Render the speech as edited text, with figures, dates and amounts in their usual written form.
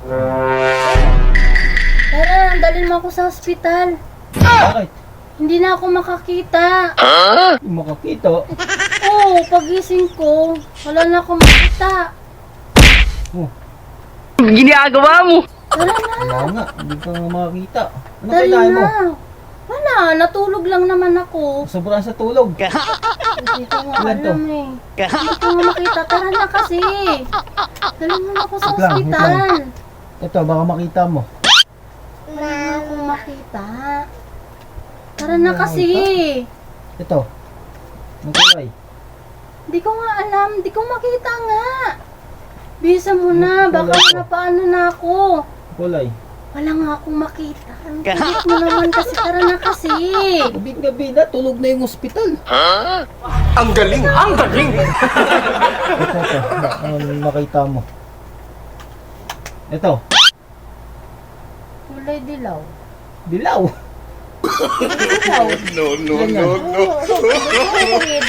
Tara, dalhin mo ako sa ospital. Bakit? Hindi na ako makakita. Hindi makakita. Oo, pagising ko, wala na ako makita. Oh, Ginagawa mo. Tara na, wala nga. Hindi ka nga makakita. Ano dali kailangan mo? na. Wala, natulog lang naman ako. Sobrang sa tulog. Hindi ko nga Ilan to? alam eh. Hindi ko nga makita. Tara na kasi. Dali mo na ako sa Wait lang, wait ospital. lang. Ito, baka makita mo. Wala na akong makita. Tara na kasi. Ito. Ang kulay. Hindi ko nga alam. Hindi ko makita nga. Bisa mo na. Baka Wala ko. napaano na ako. Kulay. Wala nga akong makita. Ang kulit mo naman kasi. Tara na kasi. Gabi-gabi na, tulog na yung ospital. Ang galing! Ang galing! Ito. Ano makita mo? Ito. Kulay dilaw. Dilaw. Dilaw. No, no, Ganyan. no, no. Oo, kulit.